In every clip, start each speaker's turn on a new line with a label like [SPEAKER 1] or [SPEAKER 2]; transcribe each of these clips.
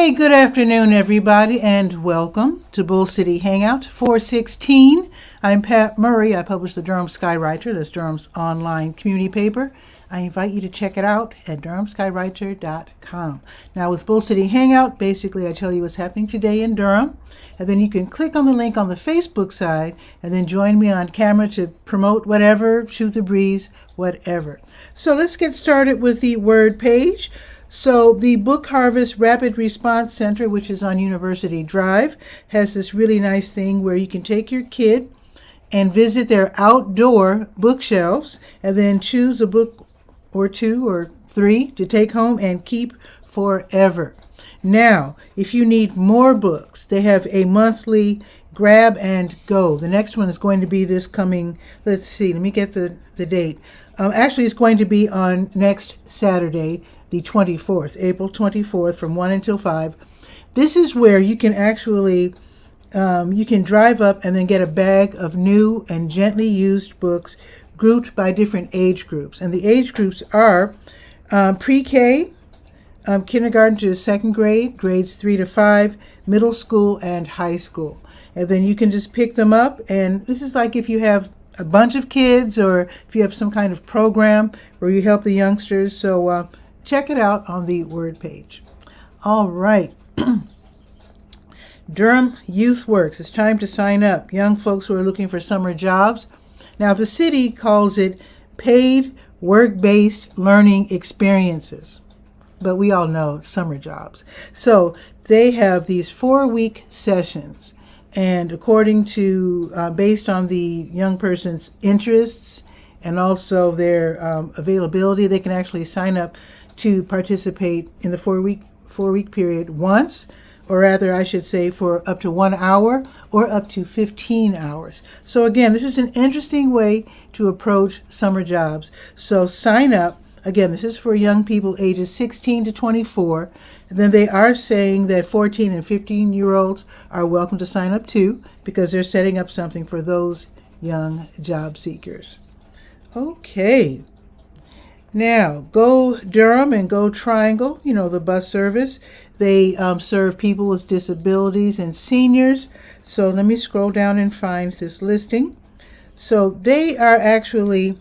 [SPEAKER 1] Hey, good afternoon, everybody, and welcome to Bull City Hangout 416. I'm Pat Murray. I publish the Durham Skywriter. That's Durham's online community paper. I invite you to check it out at durhamskywriter.com. Now, with Bull City Hangout, basically I tell you what's happening today in Durham, and then you can click on the link on the Facebook side and then join me on camera to promote whatever, shoot the breeze, whatever. So let's get started with the word page. So the Book Harvest Rapid Response Center, which is on University Drive, has this really nice thing where you can take your kid and visit their outdoor bookshelves and then choose a book or two or three to take home and keep forever. Now, if you need more books, they have a monthly grab and go. The next one is going to be this coming, let's see, let me get the date. Actually, it's going to be on next Saturday, the 24th, April 24th, from 1 until 5. This is where you can actually, you can drive up and then get a bag of new and gently used books grouped by different age groups. And the age groups are pre-K, kindergarten to second grade, grades 3 to 5, middle school, and high school. And then you can just pick them up. And this is like if you have a bunch of kids or if you have some kind of program where you help the youngsters. So check it out on the word page. All right. Durham Youth Works. It's time to sign up. Young folks who are looking for summer jobs. Now, the city calls it paid work-based learning experiences, but we all know it's summer jobs. So they have these 4-week sessions, and according to, based on the young person's interests and also their availability, they can actually sign up to participate in the four-week period once, or rather I should say for up to 1 hour or up to 15 hours. So again, this is an interesting way to approach summer jobs. So sign up. Again, this is for young people ages 16 to 24. And then they are saying that 14 and 15-year-olds are welcome to sign up too, because they're setting up something for those young job seekers. Okay. Now, Go Durham and Go Triangle, you know, the bus service. They serve people with disabilities and seniors. So let me scroll down and find this listing. So they are actually,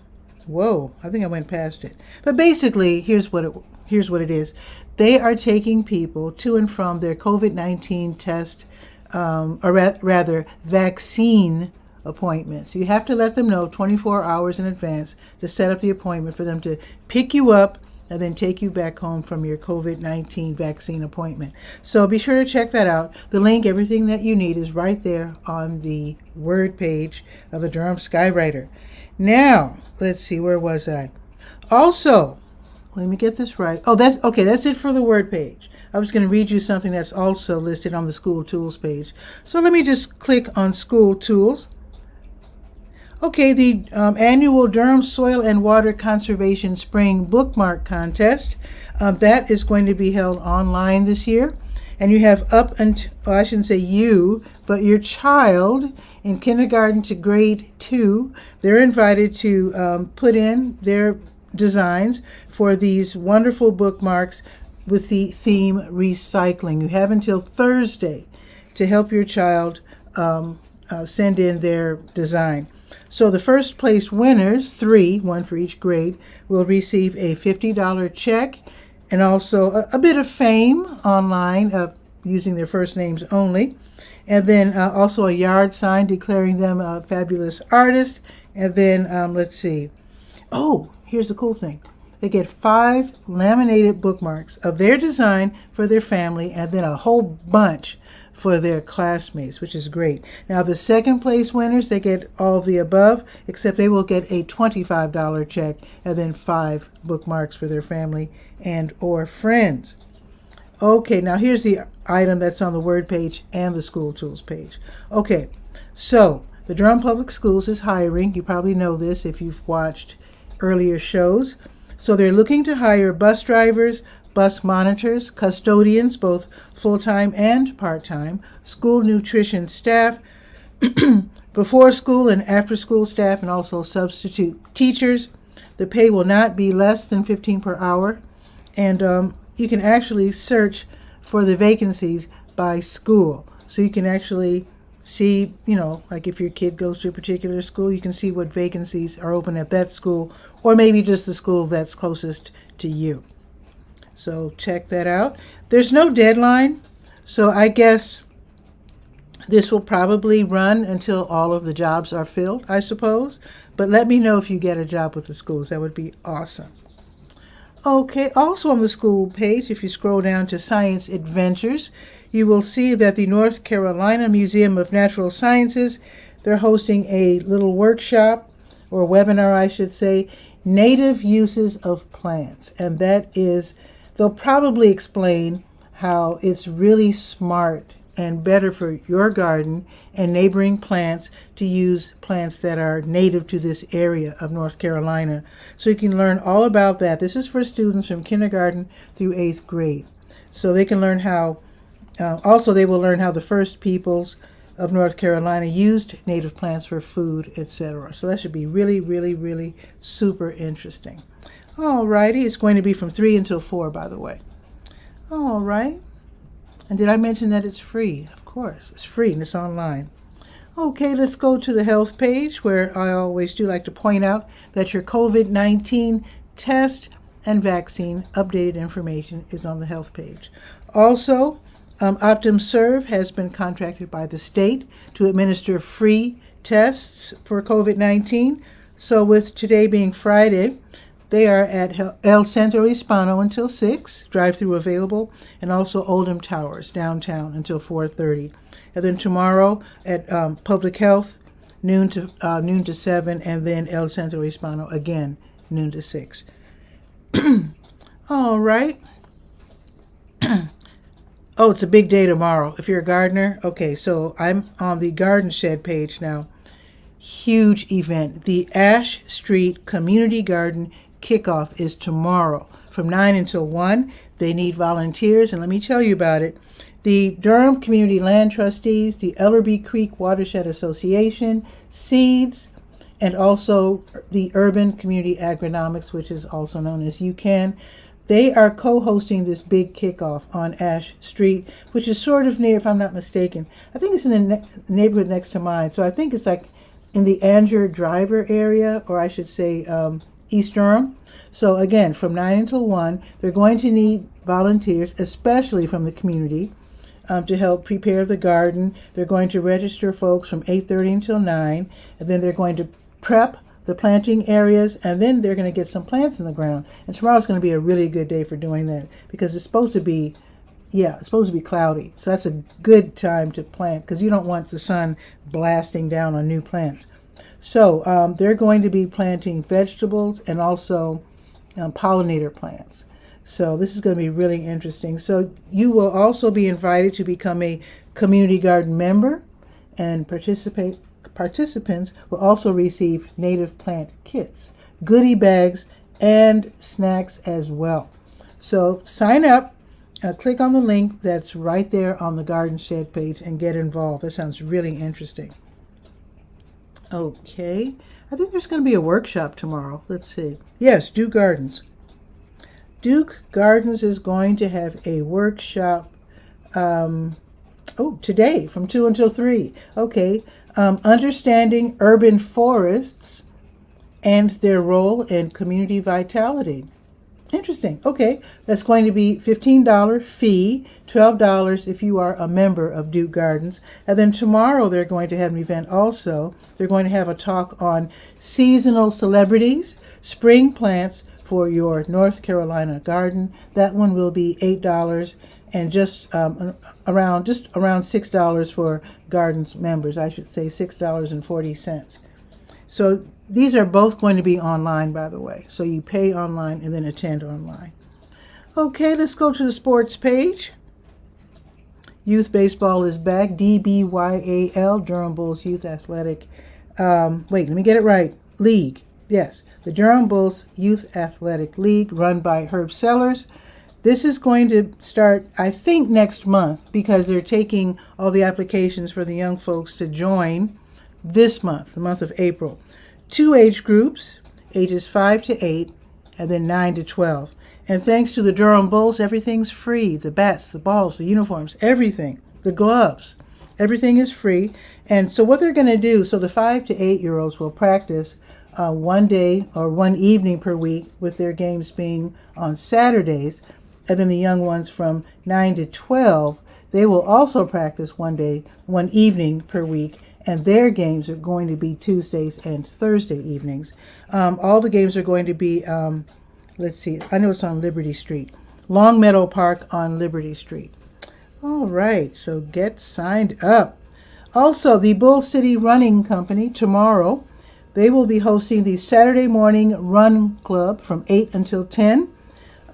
[SPEAKER 1] whoa, I think I went past it. But basically, here's what it is. They are taking people to and from their COVID-19 test, or rather vaccine appointments. You have to let them know 24 hours in advance to set up the appointment for them to pick you up and then take you back home from your COVID-19 vaccine appointment. So be sure to check that out. The link, everything that you need is right there on the word page of the Durham Skywriter. Now, let's see, where was I? Also, let me get this right. Oh, that's it for the word page. I was going to read you something that's also listed on the School Tools page. So let me just click on School Tools. Okay, the annual Durham Soil and Water Conservation Spring Bookmark Contest, that is going to be held online this year. And you have up until, well, I shouldn't say you, but your child in kindergarten to grade 2, they're invited to put in their designs for these wonderful bookmarks with the theme recycling. You have until Thursday to help your child send in their design. So the first place winners, 3, one for each grade, will receive a $50 check and also a bit of fame online using their first names only. And then also a yard sign declaring them a fabulous artist. And then, let's see. Oh, here's the cool thing. They get 5 laminated bookmarks of their design for their family and then a whole bunch for their classmates, which is great. Now, the second place winners, they get all of the above, except they will get a $25 check and then 5 bookmarks for their family and or friends. Okay, now here's the item that's on the word page and the School Tools page. Okay, so the Durham Public Schools is hiring. You probably know this if you've watched earlier shows. So they're looking to hire bus drivers, bus monitors, custodians, both full-time and part-time, school nutrition staff, before school and after school staff, and also substitute teachers. The pay will not be less than $15 per hour. And you can actually search for the vacancies by school. So you can actually see, like if your kid goes to a particular school, you can see what vacancies are open at that school, or maybe just the school that's closest to you. So check that out. There's no deadline, so I guess this will probably run until all of the jobs are filled, I suppose. But let me know if you get a job with the schools. That would be awesome. Okay, also on the school page, if you scroll down to Science Adventures, you will see that the North Carolina Museum of Natural Sciences, they're hosting a little workshop, or webinar, I should say, Native Uses of Plants. And that is, they'll probably explain how it's really smart and better for your garden and neighboring plants to use plants that are native to this area of North Carolina. So you can learn all about that. This is for students from kindergarten through 8th grade. So they can learn how, also they will learn how the first peoples of North Carolina used native plants for food, etc. So that should be really, really, really super interesting. All righty, it's going to be from 3 until 4, by the way. All right. And did I mention that it's free? Of course, it's free and it's online. Okay, let's go to the health page, where I always do like to point out that your COVID-19 test and vaccine updated information is on the health page. Also, 𝗕𝗨𝗟𝗟 has been contracted by the state to administer free tests for COVID-19. So with today being Friday, they are at 𝗕𝗨𝗟𝗟 𝗖𝗜𝗧𝗬 until 6, drive-through available, and also Oldham Towers, downtown, until 4:30. And then tomorrow at Public Health, noon to 7, and then 𝗕𝗨𝗟𝗟 𝗖𝗜𝗧𝗬 again, noon to 6. All right. Oh, it's a big day tomorrow. If you're a gardener, okay, so I'm on the Garden Shed page now. Huge event. The Ash Street Community Garden Kickoff is tomorrow from 9 until 1. They need volunteers, and let me tell you about it. The Durham Community Land Trustees, the Ellerby Creek Watershed Association, Seeds, and also the Urban Community Agronomics, which is also known as UCAN. They are co-hosting this big kickoff on Ash Street, which is sort of near, if I'm not mistaken, I think it's in the neighborhood next to mine. So I think it's like in the Anger Driver area, or I should say East Durham. So again, from 9 until 1, they're going to need volunteers, especially from the community, to help prepare the garden. They're going to register folks from 8:30 until 9, and then they're going to prep the planting areas, and then they're going to get some plants in the ground. And tomorrow's going to be a really good day for doing that, because it's supposed to be cloudy. So that's a good time to plant, because you don't want the sun blasting down on new plants. So they're going to be planting vegetables and also pollinator plants. So this is going to be really interesting. So you will also be invited to become a community garden member, and participants will also receive native plant kits, goodie bags, and snacks as well. So sign up, click on the link that's right there on the Garden Shed page and get involved. That sounds really interesting. Okay, I think there's going to be a workshop tomorrow. Let's see. Yes, Duke Gardens. Duke Gardens is going to have a workshop today from 2 until 3. Okay, understanding urban forests and their role in community vitality. Interesting. Okay, that's going to be $15 fee, $12 if you are a member of Duke Gardens. And then tomorrow they're going to have an event also. They're going to have a talk on seasonal celebrities, spring plants for your North Carolina garden. That one will be $8 and just around $6 for Gardens members. I should say $6.40. So these are both going to be online, by the way. So you pay online and then attend online. Okay, let's go to the sports page. Youth baseball is back. DBYAL, Durham Bulls Youth Athletic. Let me get it right. League. Yes, the Durham Bulls Youth Athletic League, run by Herb Sellers. This is going to start, I think, next month, because they're taking all the applications for the young folks to join this month, the month of April. 2 age groups, ages 5 to 8, and then 9 to 12. And thanks to the Durham Bulls, everything's free. The bats, the balls, the uniforms, everything, the gloves, everything is free. And so what they're going to do, so the 5 to 8-year-olds will practice one day or one evening per week, with their games being on Saturdays. And then the young ones from 9 to 12, they will also practice one day, one evening per week, and their games are going to be Tuesdays and Thursday evenings. All the games are going to be, let's see, I know it's on Liberty Street, Long Meadow Park on Liberty Street. All right, so get signed up. Also, the Bull City Running Company tomorrow, they will be hosting the Saturday morning run club from 8 until 10.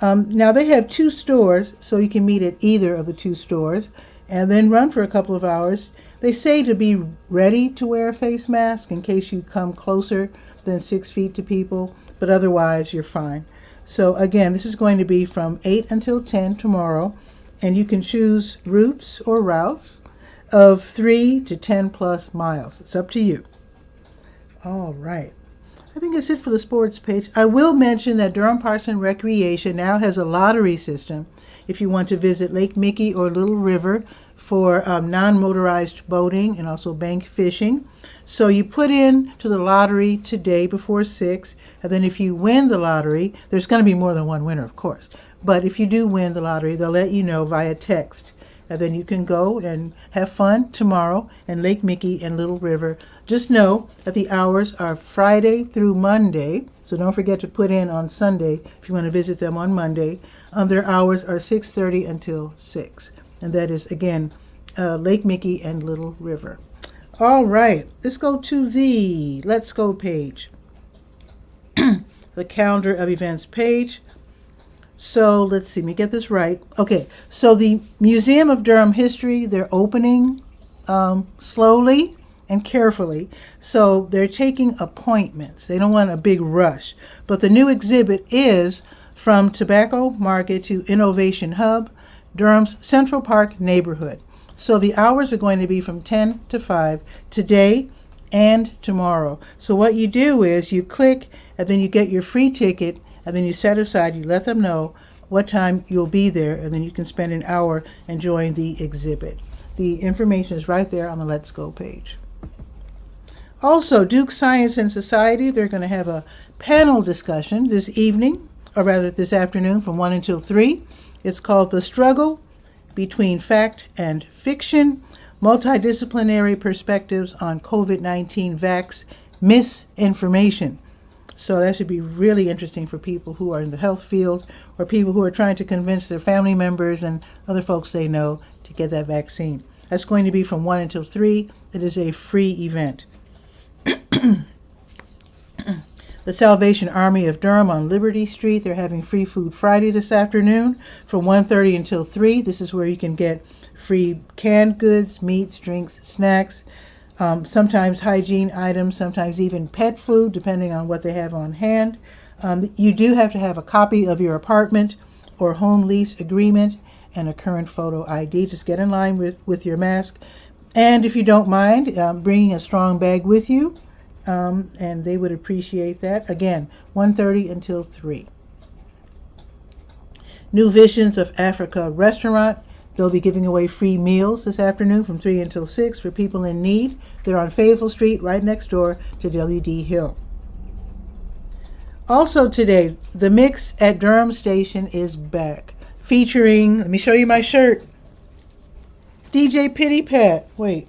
[SPEAKER 1] Now, they have 2 stores, so you can meet at either of the 2 stores and then run for a couple of hours. They say to be ready to wear a face mask in case you come closer than 6 feet to people, but otherwise you're fine. So again, this is going to be from 8 until 10 tomorrow, and you can choose routes or routes of 3 to 10 plus miles. It's up to you. All right. I think that's it for the sports page. I will mention that Durham Parks and Recreation now has a lottery system if you want to visit Lake Mickey or Little River for non-motorized boating and also bank fishing. So you put in to the lottery today before 6, and then if you win the lottery, there's going to be more than one winner, of course. But if you do win the lottery, they'll let you know via text. And then you can go and have fun tomorrow in Lake Mickey and Little River. Just know that the hours are Friday through Monday, so don't forget to put in on Sunday if you want to visit them on Monday. Their hours are 6:30 until 6. And that is, again, Lake Mickey and Little River. All right, let's go to the Let's Go page, the calendar of events page. So let's see, let me get this right. Okay, so the Museum of Durham History, they're opening slowly and carefully. So they're taking appointments. They don't want a big rush. But the new exhibit is From Tobacco Market to Innovation Hub, Durham's Central Park neighborhood. So the hours are going to be from 10 to 5 today and tomorrow. So what you do is you click, and then you get your free ticket, and then you set aside, you let them know what time you'll be there, and then you can spend an hour enjoying the exhibit. The information is right there on the Let's Go page. Also, Duke Science and Society, they're going to have a panel discussion this evening, or rather this afternoon from 1 until 3. It's called The Struggle Between Fact and Fiction, Multidisciplinary Perspectives on COVID-19 Vax Misinformation. So that should be really interesting for people who are in the health field or people who are trying to convince their family members and other folks they know to get that vaccine. That's going to be from 1 until 3. It is a free event. The Salvation Army of Durham on Liberty Street, they're having Free Food Friday this afternoon from 1:30 until 3. This is where you can get free canned goods, meats, drinks, snacks, sometimes hygiene items, sometimes even pet food, depending on what they have on hand. You do have to have a copy of your apartment or home lease agreement and a current photo ID. Just get in line with your mask. And if you don't mind, bringing a strong bag with you, and they would appreciate that. Again, 1:30 until 3. New Visions of Africa restaurant. They'll be giving away free meals this afternoon from 3 until 6 for people in need. They're on Fayetteville Street, right next door to W.D. Hill. Also today, The Mix at Durham Station is back, featuring, let me show you my shirt, DJ Pitty Pat. Wait,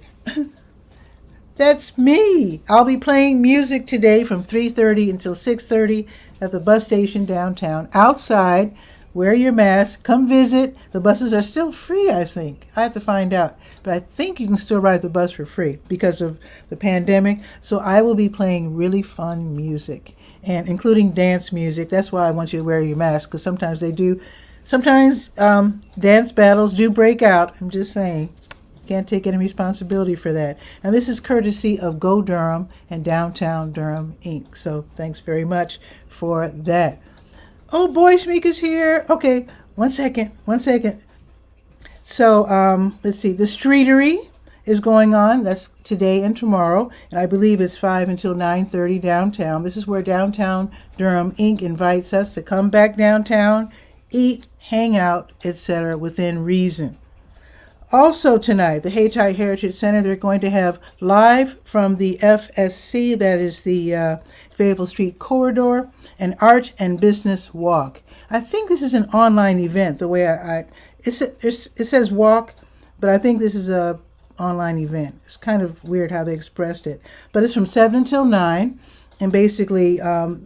[SPEAKER 1] that's me. I'll be playing music today from 3:30 until 6:30 at the bus station downtown. Outside, wear your mask, come visit. The buses are still free, I think. I have to find out. But I think you can still ride the bus for free because of the pandemic. So I will be playing really fun music, and including dance music. That's why I want you to wear your mask, because sometimes dance battles do break out. I'm just saying. Can't take any responsibility for that. And this is courtesy of Go Durham and Downtown Durham, Inc. So thanks very much for that. Oh, Boy Schmeeka's here. Okay, one second. So let's see. The Streetery is going on. That's today and tomorrow, and I believe it's 5 until 9:30 downtown. This is where Downtown Durham Inc. invites us to come back downtown, eat, hang out, etc. within reason. Also tonight, the Hayti Heritage Center, they're going to have live from the FSC, that is the Fayetteville Street Corridor, an art and business walk. I think this is an online event, the way it says walk, but I think this is a online event. It's kind of weird how they expressed it. But it's from 7 until 9, and basically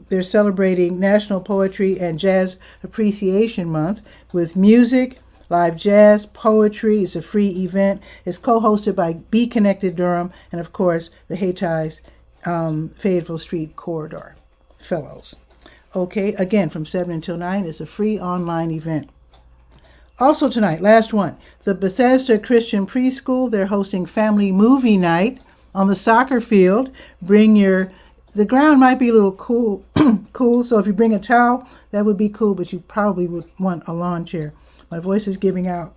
[SPEAKER 1] they're celebrating National Poetry and Jazz Appreciation Month with music, live jazz, poetry. It's a free event. It's co-hosted by Be Connected Durham and, of course, the Hayti Fayetteville Street Corridor Fellows. Okay, again, from 7 until 9, it's a free online event. Also tonight, last one, the Bethesda Christian Preschool, they're hosting Family Movie Night on the soccer field. The ground might be a little cool, so if you bring a towel, that would be cool, but you probably would want a lawn chair. My voice is giving out.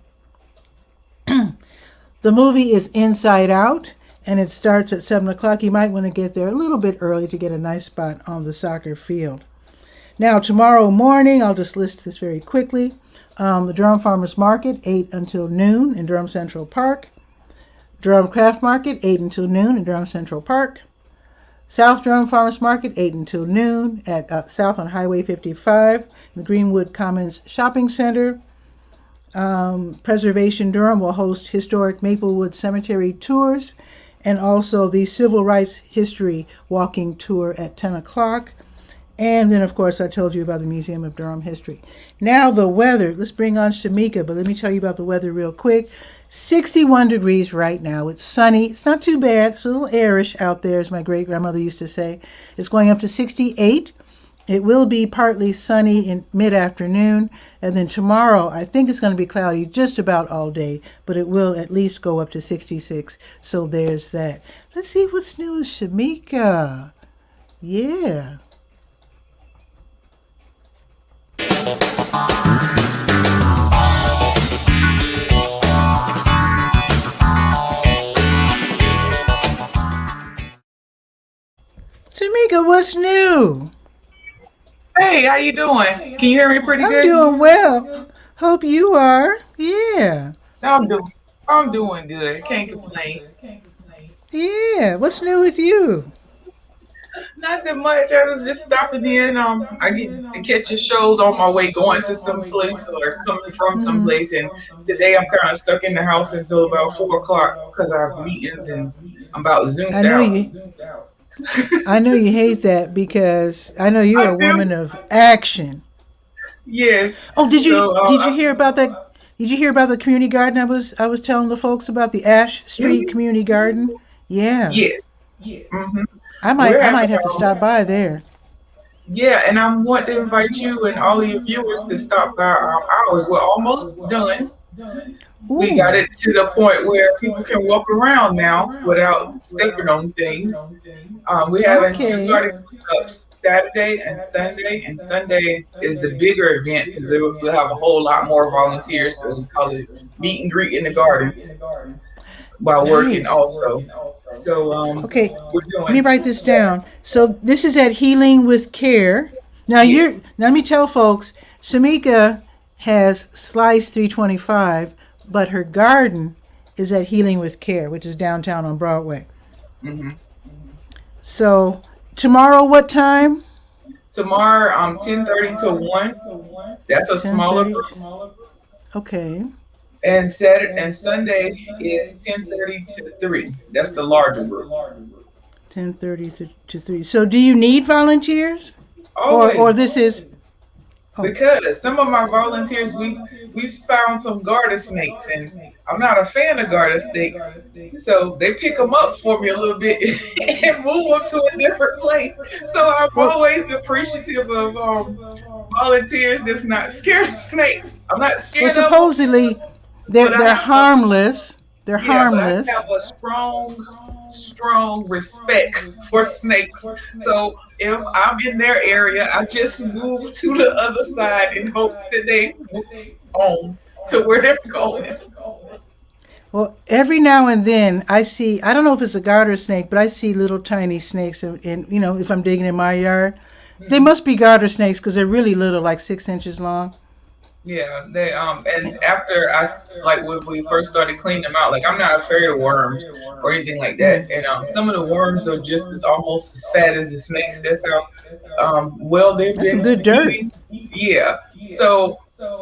[SPEAKER 1] The movie is Inside Out, and it starts at 7 o'clock. You might want to get there a little bit early to get a nice spot on the soccer field. Now, tomorrow morning, I'll just list this very quickly. The Durham Farmers Market, 8 until noon in Durham Central Park. Durham Craft Market, 8 until noon in Durham Central Park. South Durham Farmers Market, 8 until noon at South on Highway 55, in the Greenwood Commons Shopping Center. Preservation Durham will host historic Maplewood Cemetery tours and also the Civil Rights History Walking Tour at 10 o'clock. And then, of course, I told you about the Museum of Durham History. Now the weather. Let's bring on Shamika, but let me tell you about the weather real quick. 61 degrees right now. It's sunny. It's not too bad. It's a little airish out there, as my great-grandmother used to say. It's going up to 68. It will be partly sunny in mid-afternoon. And then tomorrow, I think it's going to be cloudy just about all day, but it will at least go up to 66. So there's that. Let's see what's new with Shamika. Yeah. Shamika, what's new?
[SPEAKER 2] Hey, how you doing? Can you hear me pretty
[SPEAKER 1] I'm
[SPEAKER 2] good?
[SPEAKER 1] doing well. Hope you are. Yeah.
[SPEAKER 2] I'm doing good. Can't complain.
[SPEAKER 1] Yeah. What's new with you?
[SPEAKER 2] Nothing much. I was just stopping in. I get to catch your shows on my way going to some place or coming from some place. And today I'm kind of stuck in the house until about 4 o'clock because I have meetings and I'm about
[SPEAKER 1] I
[SPEAKER 2] zoomed
[SPEAKER 1] know
[SPEAKER 2] out.
[SPEAKER 1] you I know you hate that because I know you're
[SPEAKER 2] I
[SPEAKER 1] a
[SPEAKER 2] do.
[SPEAKER 1] woman of action.
[SPEAKER 2] Yes.
[SPEAKER 1] Oh,
[SPEAKER 2] So
[SPEAKER 1] did you hear about that? Did you hear about the community garden I was telling the folks about, the Ash Street
[SPEAKER 2] mhm,
[SPEAKER 1] Community Garden? Yeah.
[SPEAKER 2] yes. hmm
[SPEAKER 1] I might
[SPEAKER 2] We're
[SPEAKER 1] I
[SPEAKER 2] having
[SPEAKER 1] might have to stop by there.
[SPEAKER 2] Yeah, and I want to invite you and all of your viewers to stop by ours. We're almost done. We got
[SPEAKER 1] Ooh.
[SPEAKER 2] it to the point where people can walk around now without stepping on things. We having two
[SPEAKER 1] Okay.
[SPEAKER 2] garden clubs Saturday and Sunday, and Sunday is the bigger event because we'll have a whole lot more volunteers. So we call it meet and greet in the gardens while working
[SPEAKER 1] Nice.
[SPEAKER 2] also. So
[SPEAKER 1] Okay,
[SPEAKER 2] we're
[SPEAKER 1] let me
[SPEAKER 2] doing
[SPEAKER 1] write this down. So this is at Healing with Care. Now
[SPEAKER 2] yes.
[SPEAKER 1] let me tell folks, Shamika has Slice 325, but her garden is at Healing with Care, which is downtown on Broadway.
[SPEAKER 2] hmm
[SPEAKER 1] So tomorrow, what time?
[SPEAKER 2] Tomorrow, 10:30 to 1. That's a smaller
[SPEAKER 1] 10:30.
[SPEAKER 2] group.
[SPEAKER 1] Okay,
[SPEAKER 2] And Saturday and Sunday is 10:30 to 3. That's the larger group.
[SPEAKER 1] 10:30 to 3. So do you need volunteers, or
[SPEAKER 2] Always.
[SPEAKER 1] this is? Oh,
[SPEAKER 2] Because some of my volunteers we've found some garter snakes and I'm not a fan of garter snakes. So they pick them up for me a little bit and move them to a different place. So I'm
[SPEAKER 1] well,
[SPEAKER 2] always appreciative of volunteers that's not scared of snakes. I'm not
[SPEAKER 1] well.
[SPEAKER 2] scared of them,
[SPEAKER 1] Supposedly,
[SPEAKER 2] but I
[SPEAKER 1] they're
[SPEAKER 2] have a
[SPEAKER 1] harmless. They're
[SPEAKER 2] yeah, but I have
[SPEAKER 1] harmless.
[SPEAKER 2] a strong respect for snakes. So if I'm in their area, I just move to the other side in hopes that they move on to where they're going.
[SPEAKER 1] Well, every now and then I see, I don't know if it's a garter snake, but I see little tiny snakes. And if I'm digging in my yard, they must be garter snakes because they're really little, like 6 inches long.
[SPEAKER 2] Yeah, they and after like when we first started cleaning them out, like I'm not afraid of worms or anything like that.
[SPEAKER 1] Mm.
[SPEAKER 2] And some of the worms are just as almost as fat as the snakes. That's how well they've
[SPEAKER 1] That's some
[SPEAKER 2] been
[SPEAKER 1] good dirt.
[SPEAKER 2] eating. Yeah. So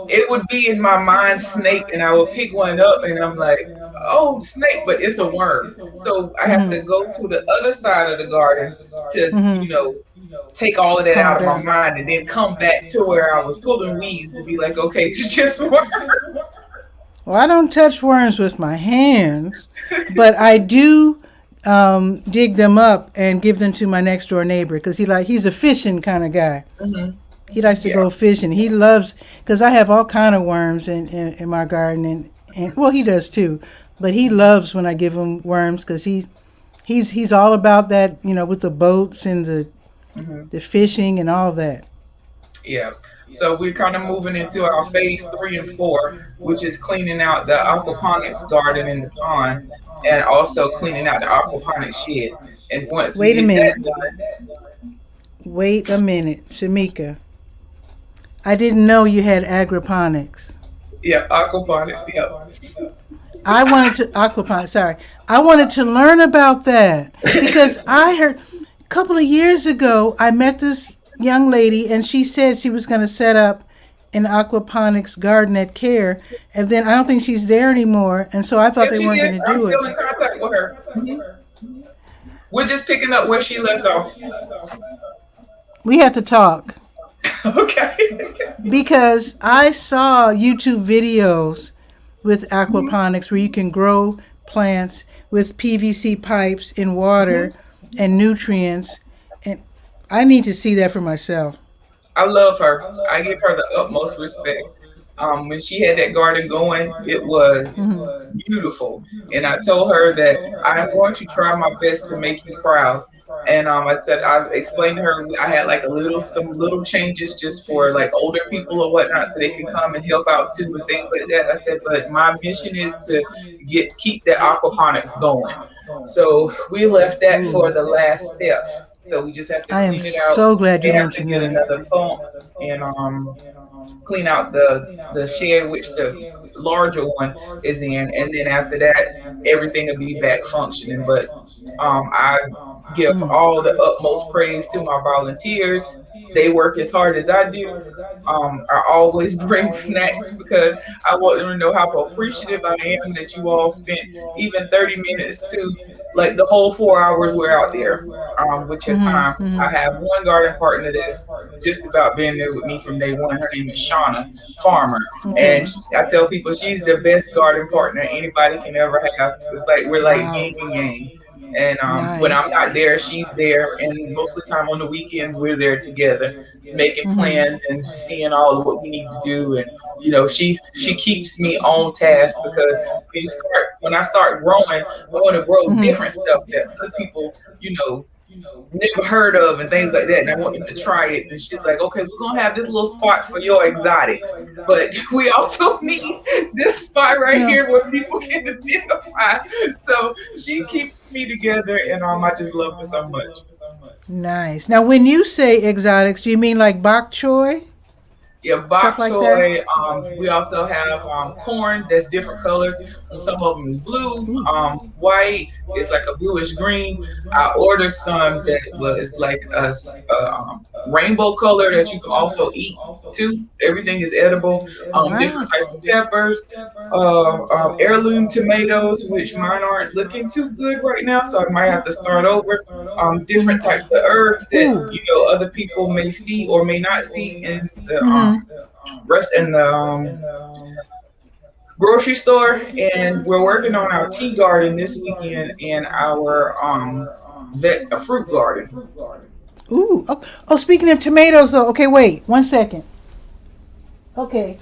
[SPEAKER 2] it would be in my mind snake, and I would pick one up, and I'm like, oh, snake, but it's a worm. So I have to
[SPEAKER 1] Mm-hmm.
[SPEAKER 2] go to the other side of the garden to,
[SPEAKER 1] Mm-hmm.
[SPEAKER 2] take all of that
[SPEAKER 1] Calm
[SPEAKER 2] out of my
[SPEAKER 1] down.
[SPEAKER 2] mind, and then come back to where I was pulling weeds to be like, okay, it's just worm.
[SPEAKER 1] Well, I don't touch worms with my hands, but I do dig them up and give them to my next door neighbor because he's a fishing kind of guy.
[SPEAKER 2] Hmm.
[SPEAKER 1] He likes to
[SPEAKER 2] Yeah.
[SPEAKER 1] go fishing. He loves because I have all kind of worms in my garden and well he does too, but he loves when I give him worms because he's all about that with the boats and
[SPEAKER 2] Hmm.
[SPEAKER 1] the fishing and all that.
[SPEAKER 2] Yeah. So we're kind of moving into our phase 3 and 4, which is cleaning out the aquaponics garden in the pond and also cleaning out the aquaponics shed. And once we
[SPEAKER 1] Wait a
[SPEAKER 2] get that
[SPEAKER 1] minute. Wait a minute, Shamika. I didn't know you had agroponics.
[SPEAKER 2] yeah, aquaponics, yep.
[SPEAKER 1] I wanted to aquaponics. Sorry, I wanted to learn about that because I heard a couple of years ago I met this young lady and she said she was going to set up an aquaponics garden at Care, and then I don't think she's there anymore, and so I thought
[SPEAKER 2] Yes,
[SPEAKER 1] they
[SPEAKER 2] she
[SPEAKER 1] weren't
[SPEAKER 2] did.
[SPEAKER 1] going to
[SPEAKER 2] I'm
[SPEAKER 1] do it
[SPEAKER 2] still in contact with her. We're just picking up where she left off.
[SPEAKER 1] we have to talk
[SPEAKER 2] Okay.
[SPEAKER 1] because I saw YouTube videos with aquaponics where you can grow plants with PVC pipes in water and nutrients. And I need to see that for myself.
[SPEAKER 2] I love her. I give her the utmost respect. When she had that garden going, it was
[SPEAKER 1] Hmm.
[SPEAKER 2] beautiful. And I told her that I'm going to try my best to make you proud. And I said I explained to her I had like some little changes just for like older people or whatnot, so they can come and help out too and things like that. I said, but my mission is to keep the aquaponics going. So we left that for
[SPEAKER 1] Ooh,
[SPEAKER 2] the last step. So we just have to
[SPEAKER 1] I am
[SPEAKER 2] clean it out.
[SPEAKER 1] so glad you
[SPEAKER 2] They have to
[SPEAKER 1] mentioned
[SPEAKER 2] get
[SPEAKER 1] that.
[SPEAKER 2] another pump and clean out the shed, which the larger one is in, and then after that, everything will be back functioning. But I give
[SPEAKER 1] Mm.
[SPEAKER 2] all the utmost praise to my volunteers. They work as hard as I do. I always bring snacks because I want them to know how appreciative I am that you all spent even 30 minutes to like the whole 4 hours we're out there with your
[SPEAKER 1] Hmm.
[SPEAKER 2] time. I
[SPEAKER 1] Hmm.
[SPEAKER 2] have one garden partner that's just about been there with me from day one. Her name is Shauna Farmer. And
[SPEAKER 1] Okay.
[SPEAKER 2] I tell people she's the best garden partner anybody can ever have. It's like we're like yin
[SPEAKER 1] Wow.
[SPEAKER 2] and yang. And when I'm
[SPEAKER 1] Nice.
[SPEAKER 2] not there, she's there. And most of the time on the weekends, we're there together, making
[SPEAKER 1] Hmm.
[SPEAKER 2] plans and seeing all of what we need to do. And she keeps me on task because when I start growing, I want to grow
[SPEAKER 1] Hmm.
[SPEAKER 2] different stuff that other people never heard of and things like that. And I want them to try it. And she's like, okay, we're gonna have this little spot for your exotics, but we also need this spot right
[SPEAKER 1] No.
[SPEAKER 2] here where people can identify. So she keeps me together, and I just love her so much.
[SPEAKER 1] Nice. Now, when you say exotics, do you mean like bok choy,
[SPEAKER 2] Yeah,
[SPEAKER 1] stuff
[SPEAKER 2] bok
[SPEAKER 1] like that?
[SPEAKER 2] choy. We also have corn that's different colors. Some of them is blue,
[SPEAKER 1] Ooh.
[SPEAKER 2] white. It's like a bluish green. I ordered some that was like rainbow color that you can also eat too. Everything is edible. Different
[SPEAKER 1] Wow.
[SPEAKER 2] types of peppers, heirloom tomatoes, which mine aren't looking too good right now, so I might have to start over. Different
[SPEAKER 1] Hmm.
[SPEAKER 2] types of herbs that
[SPEAKER 1] Ooh.
[SPEAKER 2] other people may see or may not see in the
[SPEAKER 1] Hmm.
[SPEAKER 2] rest in the grocery store. And we're working on our tea garden this weekend and our a fruit garden.
[SPEAKER 1] Ooh. Oh, oh, speaking of tomatoes, though. Okay, wait 1 second. Okay.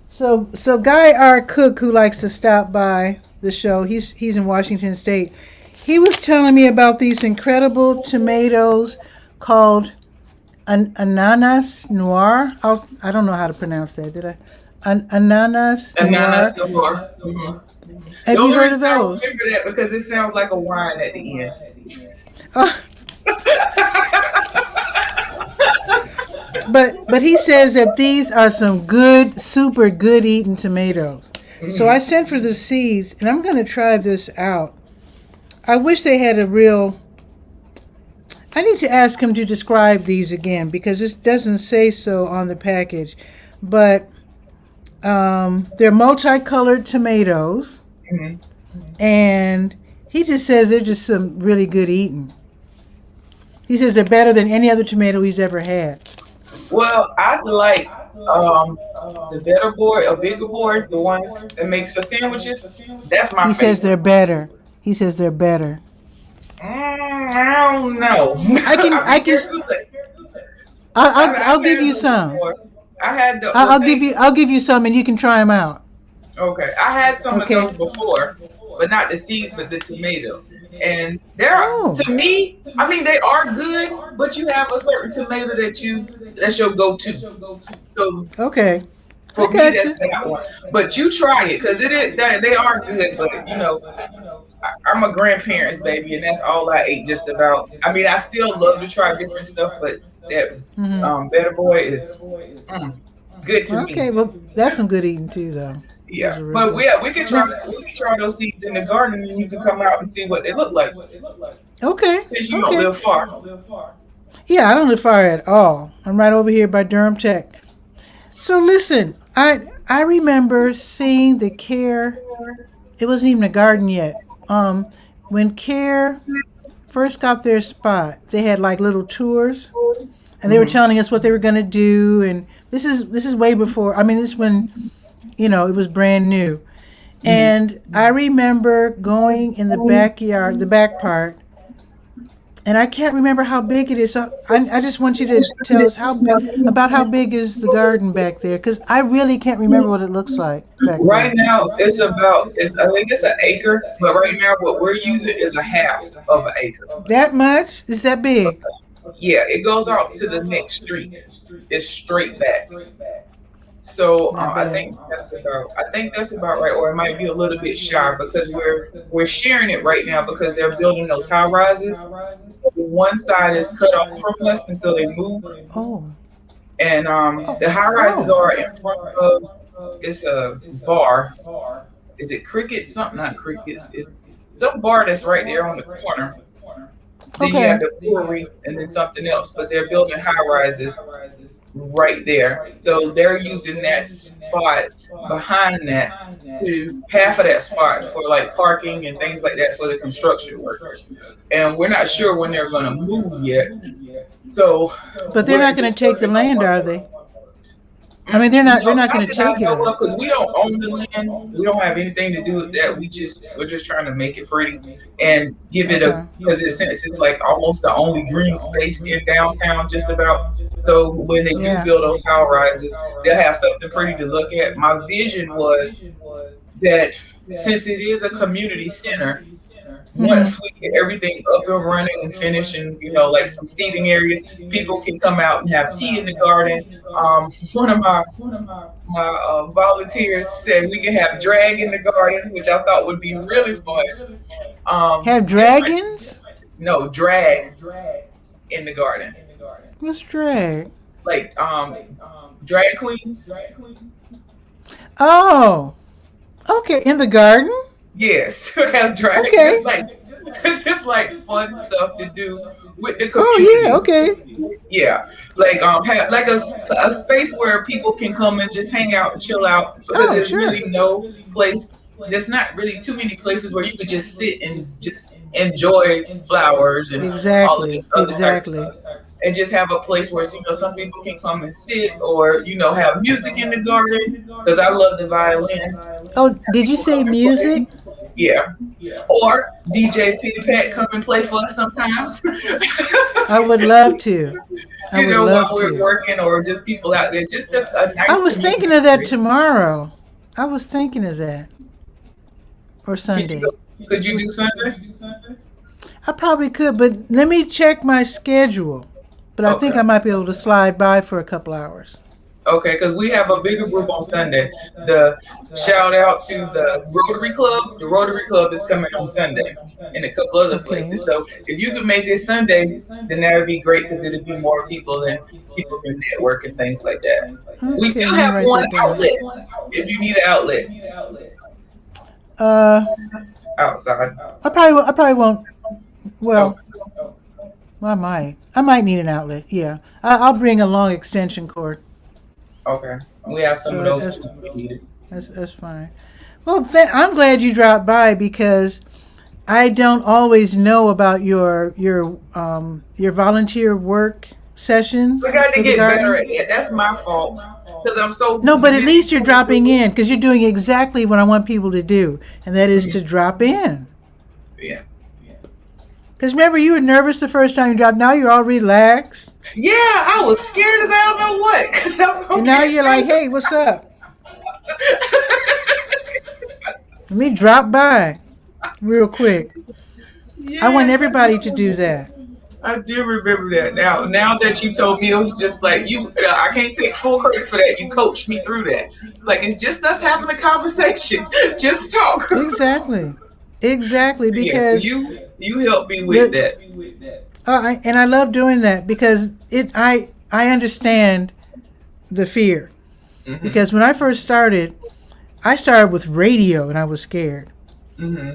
[SPEAKER 1] So Guy, our cook who likes to stop by the show, he's in Washington State. He was telling me about these incredible tomatoes called ananas noir. I don't know how to pronounce that. Did I? ananas
[SPEAKER 2] Ananas
[SPEAKER 1] noir.
[SPEAKER 2] noir. Hmm. The
[SPEAKER 1] Have you
[SPEAKER 2] only
[SPEAKER 1] heard
[SPEAKER 2] reason
[SPEAKER 1] of
[SPEAKER 2] I
[SPEAKER 1] those?
[SPEAKER 2] remember that because it sounds like a wine at the end.
[SPEAKER 1] Oh, but he says that these are some good, super good eating tomatoes. So I
[SPEAKER 2] Hmm.
[SPEAKER 1] sent for the seeds, and I'm going to try this out. I wish they had a real. I need to ask him to describe these again because it doesn't say so on the package. But they're multicolored tomatoes,
[SPEAKER 2] Hmm.
[SPEAKER 1] and he just says they're just some really good eating. He says they're better than any other tomato he's ever had.
[SPEAKER 2] Well, I like um the better board or bigger board, the ones that makes for sandwiches. That's my
[SPEAKER 1] He says
[SPEAKER 2] favorite.
[SPEAKER 1] they're better. He says they're better.
[SPEAKER 2] I don't know.
[SPEAKER 1] I can,
[SPEAKER 2] I
[SPEAKER 1] I
[SPEAKER 2] mean,
[SPEAKER 1] can,
[SPEAKER 2] they're good.
[SPEAKER 1] I'll
[SPEAKER 2] I've
[SPEAKER 1] give
[SPEAKER 2] had
[SPEAKER 1] you
[SPEAKER 2] those
[SPEAKER 1] some.
[SPEAKER 2] before. I had the thing.
[SPEAKER 1] I'll give you some, and you can try them out.
[SPEAKER 2] Okay, I had some of
[SPEAKER 1] Okay.
[SPEAKER 2] those before, but not the seeds, but the tomato. And they're
[SPEAKER 1] Oh,
[SPEAKER 2] to me, I mean, they are good, but you have a certain tomato that's your go-to. So
[SPEAKER 1] okay. I
[SPEAKER 2] for me,
[SPEAKER 1] got
[SPEAKER 2] that's
[SPEAKER 1] you.
[SPEAKER 2] that one. But you try it because it is that they are good. But I'm a grandparents baby, and that's all I ate just about. I mean, I still love to try different stuff, but that
[SPEAKER 1] Hmm.
[SPEAKER 2] Better Boy is mm, good to me.
[SPEAKER 1] Okay, well, that's some good eating too, though.
[SPEAKER 2] Yeah,
[SPEAKER 1] Those are real
[SPEAKER 2] but
[SPEAKER 1] good. Now,
[SPEAKER 2] we could try those seeds in the garden, and you can come out and see what they look like
[SPEAKER 1] okay,
[SPEAKER 2] since you don't
[SPEAKER 1] okay.
[SPEAKER 2] live far.
[SPEAKER 1] Yeah, I don't live far at all. I'm right over here by Durham Tech. So listen, I remember seeing the Care. It wasn't even a garden yet. When Care first got their spot, they had like little tours, and they were
[SPEAKER 2] Hmm.
[SPEAKER 1] telling us what they were going to do. And this is way before. I mean, this when it was brand new.
[SPEAKER 2] Hmm.
[SPEAKER 1] And I remember going in the backyard, the back part, and I can't remember how big it is. So I just want you to tell us about how big is the garden back there, because I really can't remember what it looks like back
[SPEAKER 2] Right
[SPEAKER 1] there.
[SPEAKER 2] now, I think it's an acre, but right now what we're using is a half of an acre.
[SPEAKER 1] That much? Is that big?
[SPEAKER 2] Yeah, it goes out to the next street. It's straight back. So
[SPEAKER 1] Not bad.
[SPEAKER 2] I think that's about right, or it might be a little bit shy because we're sharing it right now because they're building those high rises. One side is cut off from us until they move,
[SPEAKER 1] Oh.
[SPEAKER 2] and
[SPEAKER 1] Oh.
[SPEAKER 2] the high rises
[SPEAKER 1] Oh.
[SPEAKER 2] are in front of it's a bar. Is it Cricket? Something not Crickets. It's some bar that's right there on the corner. Then you have
[SPEAKER 1] Okay.
[SPEAKER 2] the brewery and then something else, but they're building high rises right there. So they're using that spot behind that to half of that spot for like parking and things like that for the construction workers. And we're not sure when they're going to move yet. So
[SPEAKER 1] But they're
[SPEAKER 2] we're
[SPEAKER 1] not going to
[SPEAKER 2] just
[SPEAKER 1] take the
[SPEAKER 2] working
[SPEAKER 1] land,
[SPEAKER 2] on.
[SPEAKER 1] are they? I mean, they're
[SPEAKER 2] No,
[SPEAKER 1] not
[SPEAKER 2] not
[SPEAKER 1] going to
[SPEAKER 2] that I
[SPEAKER 1] take it,
[SPEAKER 2] know
[SPEAKER 1] are
[SPEAKER 2] of,
[SPEAKER 1] they?
[SPEAKER 2] because we don't own the land. We don't have anything to do with that. We're just trying to make it pretty and give it a
[SPEAKER 1] Okay.
[SPEAKER 2] because since it's like almost the only green space in downtown, just about. So when they do
[SPEAKER 1] Yeah.
[SPEAKER 2] build those high rises, they'll have something pretty to look at. My vision was that since it is a community center,
[SPEAKER 1] Mm-hmm.
[SPEAKER 2] once we get everything up and running and finished, and like some seating areas, people can come out and have tea in the garden. One of my volunteers said we can have drag in the garden, which I thought would be really fun.
[SPEAKER 1] Have
[SPEAKER 2] Different,
[SPEAKER 1] dragons?
[SPEAKER 2] no drag in the garden,
[SPEAKER 1] What's drag?
[SPEAKER 2] like drag queens.
[SPEAKER 1] Oh, okay. In the garden?
[SPEAKER 2] Yes, have drag
[SPEAKER 1] Okay.
[SPEAKER 2] just like fun stuff to do with the
[SPEAKER 1] Oh, yeah.
[SPEAKER 2] community.
[SPEAKER 1] Okay.
[SPEAKER 2] Yeah, like have like a space where people can come and just hang out and chill out because
[SPEAKER 1] Oh,
[SPEAKER 2] there's
[SPEAKER 1] sure.
[SPEAKER 2] really no place. There's not really too many places where you could just sit and just enjoy flowers and all of this
[SPEAKER 1] Exactly.
[SPEAKER 2] other type of
[SPEAKER 1] Exactly.
[SPEAKER 2] stuff, and just have a place where some people can come and sit or have music in the garden because I love the violin.
[SPEAKER 1] Oh, did you
[SPEAKER 2] People come
[SPEAKER 1] say
[SPEAKER 2] and play.
[SPEAKER 1] music?
[SPEAKER 2] Yeah, or DJ Pitty Pat come and play for us sometimes.
[SPEAKER 1] I would love to. I would
[SPEAKER 2] While
[SPEAKER 1] love
[SPEAKER 2] we're
[SPEAKER 1] to.
[SPEAKER 2] working or just people out there, just a
[SPEAKER 1] I
[SPEAKER 2] nice
[SPEAKER 1] was
[SPEAKER 2] community
[SPEAKER 1] thinking of that
[SPEAKER 2] space.
[SPEAKER 1] tomorrow. I was thinking of that. Or
[SPEAKER 2] Can you go?
[SPEAKER 1] Sunday.
[SPEAKER 2] Could
[SPEAKER 1] It
[SPEAKER 2] you do
[SPEAKER 1] was.
[SPEAKER 2] Sunday?
[SPEAKER 1] I probably could, but let me check my schedule. But I think
[SPEAKER 2] Okay.
[SPEAKER 1] I might be able to slide by for a couple hours.
[SPEAKER 2] Okay, because we have a bigger group on Sunday. The shout out to the Rotary Club. The Rotary Club is coming on Sunday, and a couple other
[SPEAKER 1] Okay.
[SPEAKER 2] places. So if you could make this Sunday, then that would be great because it'd be more people and people can network and things like that. We
[SPEAKER 1] Okay,
[SPEAKER 2] do
[SPEAKER 1] let me
[SPEAKER 2] have
[SPEAKER 1] write
[SPEAKER 2] one
[SPEAKER 1] that down.
[SPEAKER 2] outlet if you need an outlet
[SPEAKER 1] Uh,
[SPEAKER 2] outside.
[SPEAKER 1] I probably won't.
[SPEAKER 2] Oh,
[SPEAKER 1] Well, I might need an outlet. Yeah, I'll bring a long extension cord.
[SPEAKER 2] okay. We have some of
[SPEAKER 1] So
[SPEAKER 2] those
[SPEAKER 1] that's
[SPEAKER 2] too if you need it.
[SPEAKER 1] that's fine. Well, I'm glad you dropped by because I don't always know about your volunteer work
[SPEAKER 2] We
[SPEAKER 1] sessions
[SPEAKER 2] got to
[SPEAKER 1] for the
[SPEAKER 2] get better
[SPEAKER 1] garden.
[SPEAKER 2] at that. That's my fault because I'm so
[SPEAKER 1] No, but at
[SPEAKER 2] busy
[SPEAKER 1] least you're
[SPEAKER 2] going
[SPEAKER 1] dropping
[SPEAKER 2] through.
[SPEAKER 1] in because you're doing exactly what I want people to do, and that is to drop in.
[SPEAKER 2] Yeah.
[SPEAKER 1] Because remember, you were nervous the first time you dropped. Now you're all relaxed,
[SPEAKER 2] Yeah, I was scared as I don't know what because I'm
[SPEAKER 1] and
[SPEAKER 2] gonna
[SPEAKER 1] now
[SPEAKER 2] get
[SPEAKER 1] you're like, "Hey, what's up? Let me drop by real quick." I want
[SPEAKER 2] Yes,
[SPEAKER 1] everybody to do that.
[SPEAKER 2] I do remember that now. Now that you told me, it was just like you. I can't take full credit for that. You coached me through that. It's like it's just us having a conversation. Just talk.
[SPEAKER 1] Exactly, exactly.
[SPEAKER 2] Yeah, so
[SPEAKER 1] Because
[SPEAKER 2] you helped me with
[SPEAKER 1] the
[SPEAKER 2] that.
[SPEAKER 1] and I love doing that because I understand the fear.
[SPEAKER 2] Hmm.
[SPEAKER 1] Because when I started with radio and I was scared.
[SPEAKER 2] Hmm.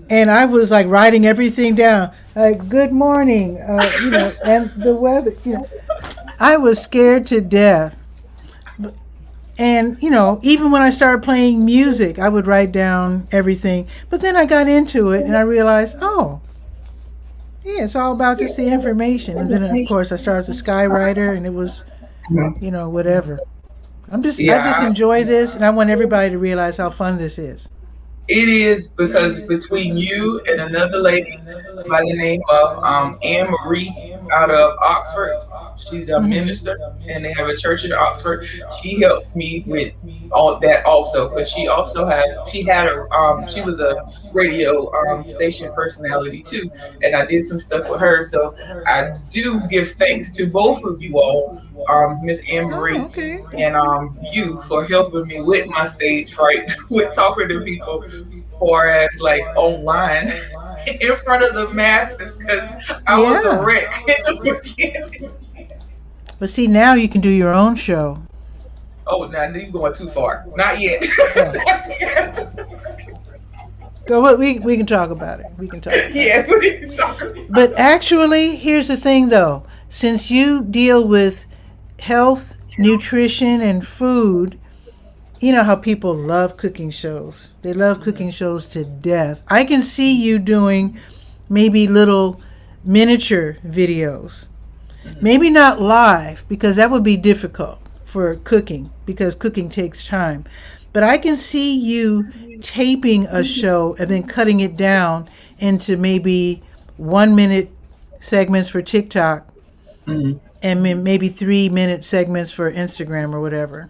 [SPEAKER 1] And I was like writing everything down, like good morning, and the weather. I was scared to death. And even when I started playing music, I would write down everything. But then I got into it and I realized, oh, yeah, it's all about just the information. And then of course I started the Skywriter, and it was, whatever. I just
[SPEAKER 2] Yeah,
[SPEAKER 1] enjoy this, and I want everybody to realize how fun this is.
[SPEAKER 2] it is because between you and another lady by the name of Anne Marie out of Oxford, she's a
[SPEAKER 1] Hmm.
[SPEAKER 2] minister and they have a church in Oxford. She helped me with all that also because she had she was a radio station personality too, and I did some stuff with her. So I do give thanks to both of you all, Miss Anne
[SPEAKER 1] Oh,
[SPEAKER 2] Marie
[SPEAKER 1] okay.
[SPEAKER 2] and you for helping me with my stage fright with talking to people or as like online in front of the masses because I was a
[SPEAKER 1] Yeah.
[SPEAKER 2] wreck in the beginning.
[SPEAKER 1] But see, now you can do your own show.
[SPEAKER 2] Oh, now you're going too far. Not yet.
[SPEAKER 1] Oh,
[SPEAKER 2] Not yet.
[SPEAKER 1] go. What we can talk about it. We can talk about it.
[SPEAKER 2] Yes, we can talk about
[SPEAKER 1] But actually, here's the thing, though. Since you deal with health, nutrition, and food, you know how people love cooking shows. They love cooking shows to death. I can see you doing maybe little miniature videos. Maybe not live because that would be difficult for cooking because cooking takes time. But I can see you taping a show and then cutting it down into maybe 1 minute segments for TikTok
[SPEAKER 2] Mhm.
[SPEAKER 1] and maybe 3 minute segments for Instagram or whatever.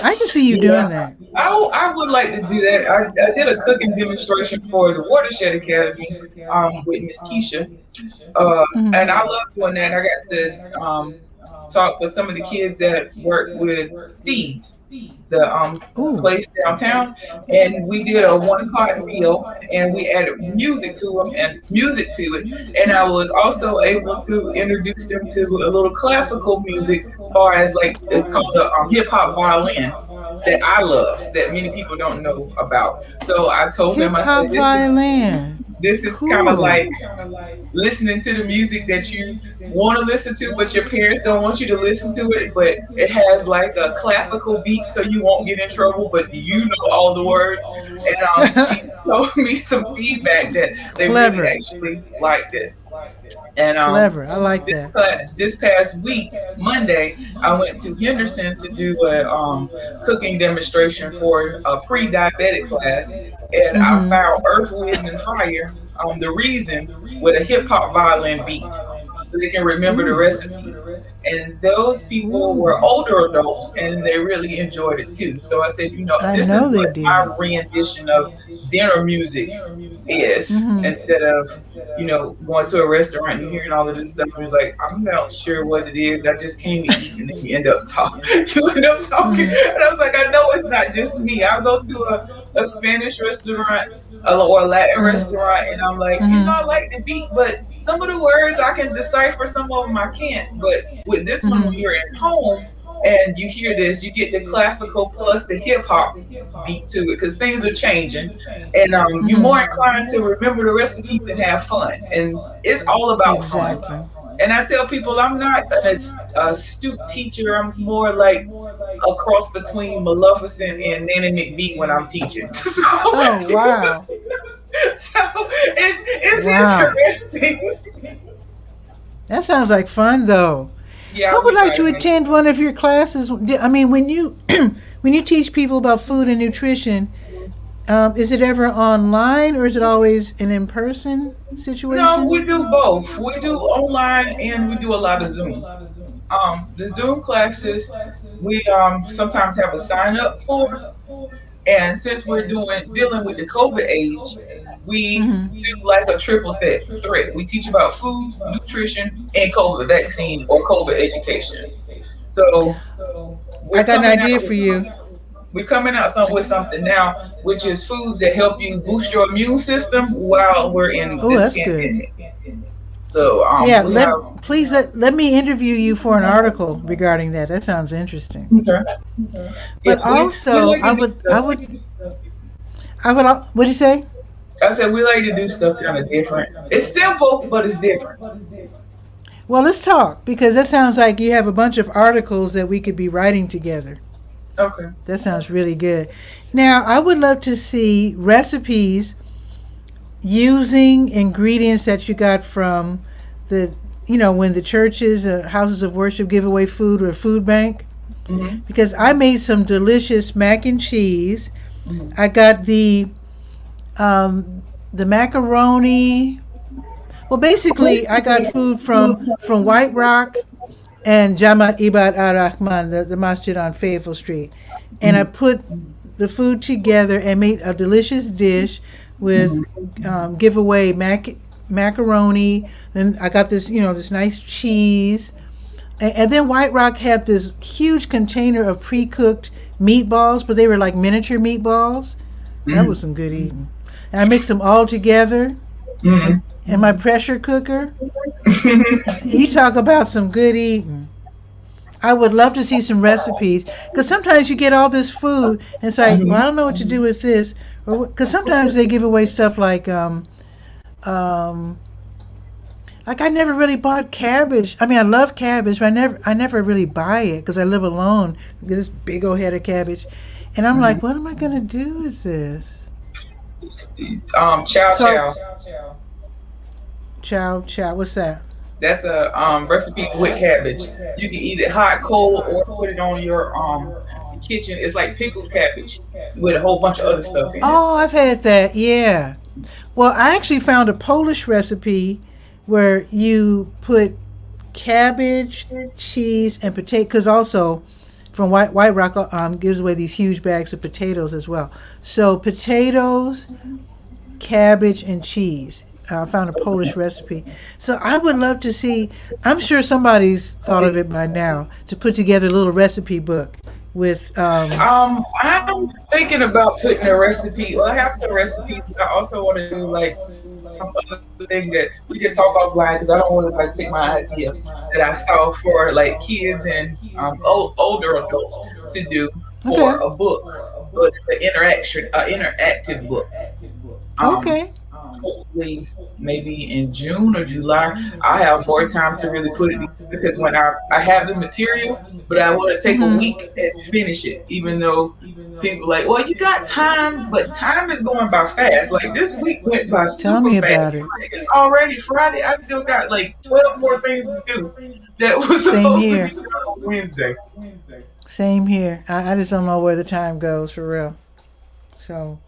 [SPEAKER 1] I can see you
[SPEAKER 2] Yeah,
[SPEAKER 1] doing that.
[SPEAKER 2] I would like to do that. I did a cooking demonstration for the Watershed Academy with Miss Keisha, and I
[SPEAKER 1] Hmm.
[SPEAKER 2] love doing that. I got to talk with some of the kids that work with seeds, the
[SPEAKER 1] Ooh.
[SPEAKER 2] place downtown, and we did a one pot meal, and we added music to them and music to it, and I was also able to introduce them to a little classical music, far as like it's called the hip hop violin. That I love, that many people don't know about. So I told them,
[SPEAKER 1] Hip
[SPEAKER 2] I said,
[SPEAKER 1] hop violin.
[SPEAKER 2] this is kind of
[SPEAKER 1] Cool.
[SPEAKER 2] like listening to the music that you want to listen to, but your parents don't want you to listen to it. But it has like a classical beat, so you won't get in trouble, but you know all the words. And she told me some feedback that they really
[SPEAKER 1] Clever.
[SPEAKER 2] actually liked it. And
[SPEAKER 1] Clever. I like that.
[SPEAKER 2] this past week, Monday, I went to Henderson to do a cooking demonstration for a pre-diabetic class, and I
[SPEAKER 1] Hmm.
[SPEAKER 2] found Earth, Wind, and Fire, the reasons with a hip hop violin beat. so they can remember the
[SPEAKER 1] Ooh.
[SPEAKER 2] recipes. And those people were
[SPEAKER 1] Ooh.
[SPEAKER 2] older adults, and they really enjoyed it too. So I said,
[SPEAKER 1] I
[SPEAKER 2] this is
[SPEAKER 1] know they
[SPEAKER 2] what my
[SPEAKER 1] did.
[SPEAKER 2] rendition of dinner music is,
[SPEAKER 1] Mm-hmm.
[SPEAKER 2] instead of going to a restaurant and hearing all of this stuff and it's like, I'm not sure what it is, I just came to eat, and then you end up talking. You end up talking, and I was like, I know it's not just me. I'll go to a Spanish restaurant, or a Latin restaurant, and I'm like, I like the beat, but some of the words I can decipher, some of them I can't. But with this one, when you're at home and you hear this, you get the classical plus the hip hop beat to it, because things are changing, and you're more inclined to remember the recipes and have fun. And it's all about fun.
[SPEAKER 1] Exactly.
[SPEAKER 2] And I tell people, I'm not an astute teacher. I'm more like a cross between Maleficent and Nanny McBee when I'm teaching. So,
[SPEAKER 1] Oh, wow.
[SPEAKER 2] it's
[SPEAKER 1] Wow.
[SPEAKER 2] interesting.
[SPEAKER 1] That sounds like fun, though.
[SPEAKER 2] Yeah,
[SPEAKER 1] I would
[SPEAKER 2] we
[SPEAKER 1] like
[SPEAKER 2] try
[SPEAKER 1] to
[SPEAKER 2] to make
[SPEAKER 1] attend one of your classes. I mean, when you when you teach people about food and nutrition, is it ever online or is it always an in-person
[SPEAKER 2] No,
[SPEAKER 1] situation?
[SPEAKER 2] we do both. We do online and we do a lot of Zoom. The Zoom classes we sometimes have a sign up for, and since we're doing dealing with the COVID age, we do like a triple threat. We teach about food, nutrition, and COVID vaccine or COVID education. So
[SPEAKER 1] I
[SPEAKER 2] we're
[SPEAKER 1] got an
[SPEAKER 2] coming out
[SPEAKER 1] idea
[SPEAKER 2] with
[SPEAKER 1] for you.
[SPEAKER 2] with something now, which is foods that help you boost your immune system while we're in
[SPEAKER 1] Oh,
[SPEAKER 2] this
[SPEAKER 1] that's good.
[SPEAKER 2] pandemic. So
[SPEAKER 1] Yeah,
[SPEAKER 2] we have
[SPEAKER 1] let me interview you for an article regarding that. That sounds interesting.
[SPEAKER 2] okay. Yeah,
[SPEAKER 1] But
[SPEAKER 2] we
[SPEAKER 1] also,
[SPEAKER 2] like to do stuff.
[SPEAKER 1] I would. What'd you say?
[SPEAKER 2] I said we like to do stuff kind of different. It's simple, but it's different.
[SPEAKER 1] Well, let's talk because that sounds like you have a bunch of articles that we could be writing together.
[SPEAKER 2] Okay.
[SPEAKER 1] That sounds really good. Now, I would love to see recipes using ingredients that you got from when the churches, houses of worship give away food or food bank.
[SPEAKER 2] Hmm.
[SPEAKER 1] Because I made some delicious mac and cheese.
[SPEAKER 2] Hmm.
[SPEAKER 1] I got the macaroni. Well, basically, I got food from White Rock and Jamaat Ibad Ar-Rahman, the masjid on Fayetteville Street. And I put the food together and made a delicious dish with giveaway macaroni. And I got this nice cheese. And then White Rock had this huge container of pre-cooked meatballs, but they were like miniature meatballs. That was some good eating. And I mixed them all together
[SPEAKER 2] Hmm.
[SPEAKER 1] in my pressure cooker. You talk about some good eating. I would love to see some recipes because sometimes you get all this food and it's like, well, I don't know what to do with this, or because sometimes they give away stuff um, like I never really bought cabbage. I mean, I love cabbage, but I never really buy it because I live alone. Get this big old head of cabbage, and I'm like, what am I gonna do with this?
[SPEAKER 2] Chow
[SPEAKER 1] So,
[SPEAKER 2] chow.
[SPEAKER 1] chow, what's that?
[SPEAKER 2] That's a recipe with cabbage. You can eat it hot, cold, or put it on your kitchen. It's like pickled cabbage with a whole bunch of other stuff in it.
[SPEAKER 1] Oh, I've had that. Yeah. Well, I actually found a Polish recipe where you put cabbage, cheese, and potato. Because also, from White Rock gives away these huge bags of potatoes as well. So potatoes, cabbage, and cheese. I found a Polish recipe. So I would love to see. I'm sure somebody's thought of it by now to put together a little recipe book with.
[SPEAKER 2] I'm thinking about putting a recipe. Well, I have some recipes, but I also want to do like some other thing that we can talk offline, because I don't want to like take my idea that I saw for like kids and older adults to do for
[SPEAKER 1] Okay.
[SPEAKER 2] a book, but it's an interactive book. Um,
[SPEAKER 1] Okay.
[SPEAKER 2] Hopefully maybe in June or July I have more time to really put it together, because when I have the material, but I want to take a
[SPEAKER 1] Mm-hmm.
[SPEAKER 2] week and finish it, even though people like, well, you got time, but time is going by fast. Like this week went by
[SPEAKER 1] Tell
[SPEAKER 2] super
[SPEAKER 1] me
[SPEAKER 2] fast.
[SPEAKER 1] about it.
[SPEAKER 2] Like, it's already Friday. I still got like 12 more things to do that was
[SPEAKER 1] Same
[SPEAKER 2] supposed to be
[SPEAKER 1] here.
[SPEAKER 2] done on Wednesday.
[SPEAKER 1] Same here. I just don't know where the time goes for real. So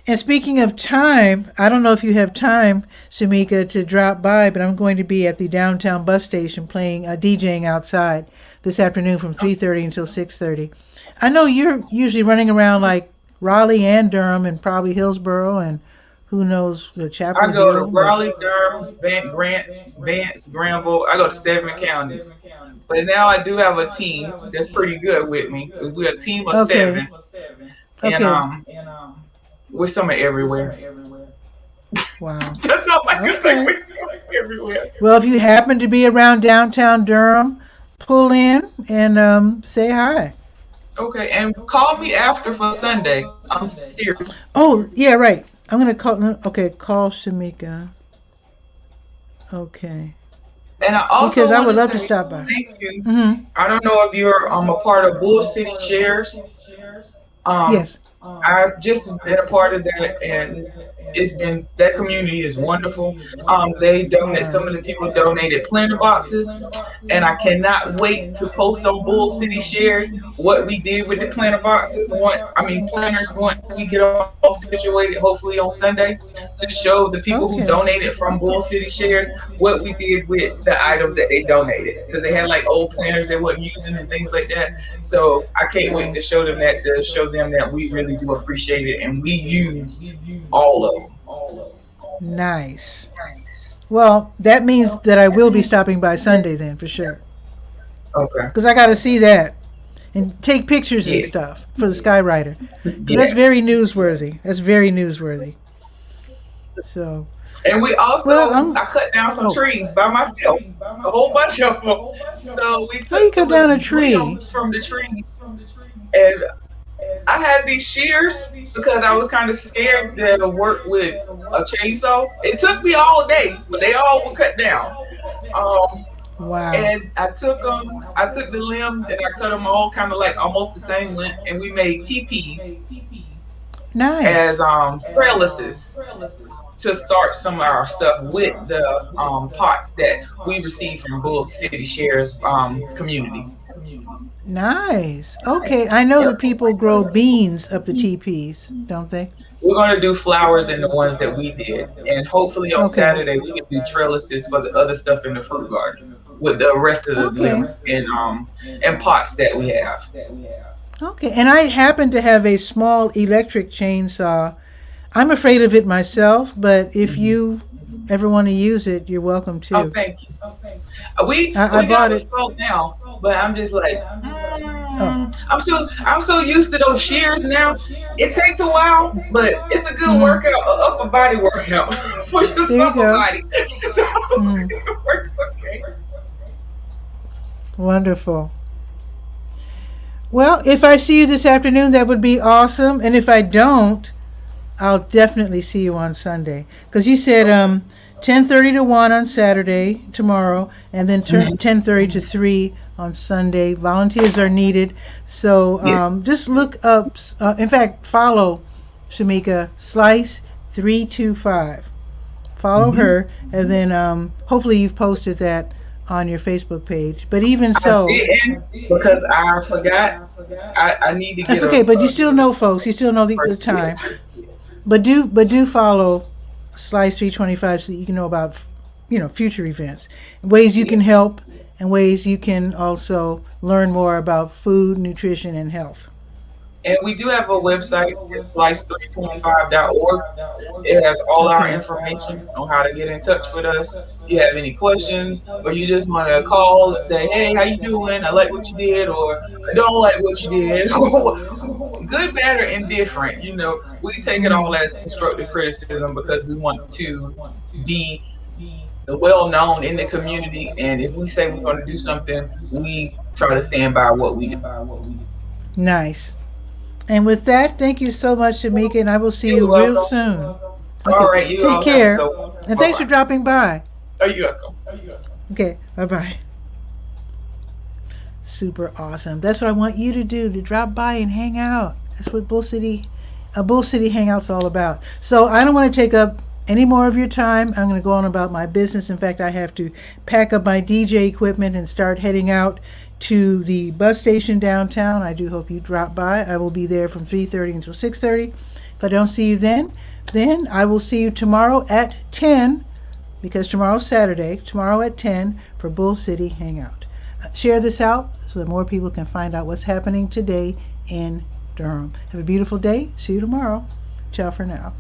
[SPEAKER 1] And speaking of time, I don't know if you have time, Shamika, to drop by, but I'm going to be at the downtown bus station playing DJing outside this afternoon from 3:30 until 6:30. I know you're usually running around like Raleigh and Durham and probably Hillsborough and who knows the Chapel
[SPEAKER 2] I go to
[SPEAKER 1] Hill.
[SPEAKER 2] Raleigh, Durham, Vance, Granville. I go to 7 counties. But now I do have a team that's pretty good with me. We're a team of
[SPEAKER 1] Okay.
[SPEAKER 2] 7, and
[SPEAKER 1] Okay.
[SPEAKER 2] we're somewhere everywhere.
[SPEAKER 1] Wow.
[SPEAKER 2] That's all I can say.
[SPEAKER 1] Okay.
[SPEAKER 2] We're somewhere everywhere.
[SPEAKER 1] Well, if you happen to be around downtown Durham, pull in and say hi.
[SPEAKER 2] Okay, and call me after for Sunday. I'm serious.
[SPEAKER 1] Oh, yeah, right. I'm going to call. Okay, call Shamika. Okay.
[SPEAKER 2] And I also
[SPEAKER 1] Because I
[SPEAKER 2] want
[SPEAKER 1] would
[SPEAKER 2] to
[SPEAKER 1] love to
[SPEAKER 2] say
[SPEAKER 1] stop by.
[SPEAKER 2] thank you.
[SPEAKER 1] Mm-hmm.
[SPEAKER 2] I don't know if you're a part of Bull City Shares.
[SPEAKER 1] Yes.
[SPEAKER 2] I've just been a part of that, and it's been that community is wonderful. They donate.
[SPEAKER 1] Yeah.
[SPEAKER 2] Some of the people donated planter boxes, and I cannot wait to post on Bull City Shares what we did with the planter boxes planters once we get all situated, hopefully on Sunday, to show the people who
[SPEAKER 1] Okay.
[SPEAKER 2] donated from Bull City Shares what we did with the items that they donated, because they had like old planters they weren't using and things like that. So I can't wait to show them that we really do appreciate it, and we used all of them.
[SPEAKER 1] Nice. Well, that means that I will be stopping by Sunday then, for sure.
[SPEAKER 2] Okay.
[SPEAKER 1] Because I got to see that and take pictures and
[SPEAKER 2] Yeah.
[SPEAKER 1] stuff for the Skywriter. Because that's
[SPEAKER 2] Yeah.
[SPEAKER 1] very newsworthy. That's very newsworthy. So,
[SPEAKER 2] And we also,
[SPEAKER 1] Well,
[SPEAKER 2] I cut down some
[SPEAKER 1] oh.
[SPEAKER 2] trees by myself, a whole bunch of them. So we
[SPEAKER 1] How you
[SPEAKER 2] took
[SPEAKER 1] cut
[SPEAKER 2] some
[SPEAKER 1] down
[SPEAKER 2] of
[SPEAKER 1] a
[SPEAKER 2] the
[SPEAKER 1] tree?
[SPEAKER 2] limbs from the trees, and I had these shears because I was kind of scared to work with a chainsaw. It took me all day, but they all were cut down. Um,
[SPEAKER 1] wow.
[SPEAKER 2] and I took the limbs and I cut them all kind of like almost the same length, and we made teepees
[SPEAKER 1] Nice.
[SPEAKER 2] as trellises to start some of our stuff with the pots that we received from Bull City Shares community.
[SPEAKER 1] Nice. Okay. I know that people grow beans up the teepees, don't they?
[SPEAKER 2] We're going to do flowers in the ones that we did, and hopefully on
[SPEAKER 1] Okay.
[SPEAKER 2] Saturday we can do trellises for the other stuff in the fruit garden with the rest of the
[SPEAKER 1] Okay.
[SPEAKER 2] limbs and pots that we have.
[SPEAKER 1] Okay. And I happen to have a small electric chainsaw. I'm afraid of it myself, but if you ever want to use it, you're welcome to.
[SPEAKER 2] Oh, thank you. We
[SPEAKER 1] I
[SPEAKER 2] got
[SPEAKER 1] bought
[SPEAKER 2] it
[SPEAKER 1] it.
[SPEAKER 2] sold now, but I'm just like,
[SPEAKER 1] Oh.
[SPEAKER 2] I'm so used to those shears now. It takes a while, but it's a good workout, an upper body workout for your
[SPEAKER 1] There you
[SPEAKER 2] upper
[SPEAKER 1] go.
[SPEAKER 2] body. So
[SPEAKER 1] Mhm.
[SPEAKER 2] it works okay.
[SPEAKER 1] Wonderful. Well, if I see you this afternoon, that would be awesome. And if I don't, I'll definitely see you on Sunday. Because you said 10:30 to 1 on Saturday, tomorrow, and then 10:30 to 3 on Sunday. Volunteers are needed. So just look up, in fact, follow Shamika Slice 325. Follow her, and then hopefully you've posted that on your Facebook page. But even so,
[SPEAKER 2] I didn't because I forgot. I need to get.
[SPEAKER 1] that's okay. But you still know, folks. You still know the time. But do follow Slice 325 so that you can know about future events, ways you can help, and ways you can also learn more about food, nutrition, and health.
[SPEAKER 2] And we do have a website, it's slice325.org. It has all our information on how to get in touch with us. If you have any questions, or you just want to call and say, hey, how you doing? I like what you did, or I don't like what you did. Good, bad, or indifferent. We take it all as constructive criticism because we want to be well known in the community. And if we say we're going to do something, we try to stand by what we do.
[SPEAKER 1] Nice. And with that, thank you so much, Shamika, and I will see
[SPEAKER 2] You're
[SPEAKER 1] you real
[SPEAKER 2] welcome.
[SPEAKER 1] soon. Okay.
[SPEAKER 2] All right, you all
[SPEAKER 1] Take care.
[SPEAKER 2] have a good one.
[SPEAKER 1] And thanks for
[SPEAKER 2] Bye-bye.
[SPEAKER 1] dropping by.
[SPEAKER 2] You're welcome.
[SPEAKER 1] Okay, bye-bye. Super awesome. That's what I want you to do, to drop by and hang out. That's what Bull City Hangout's all about. So I don't want to take up any more of your time. I'm going to go on about my business. In fact, I have to pack up my DJ equipment and start heading out to the bus station downtown. I do hope you drop by. I will be there from 3:30 until 6:30. If I don't see you then I will see you tomorrow at 10, because tomorrow's Saturday, tomorrow at 10 for Bull City Hangout. Share this out so that more people can find out what's happening today in Durham. Have a beautiful day. See you tomorrow. Ciao for now.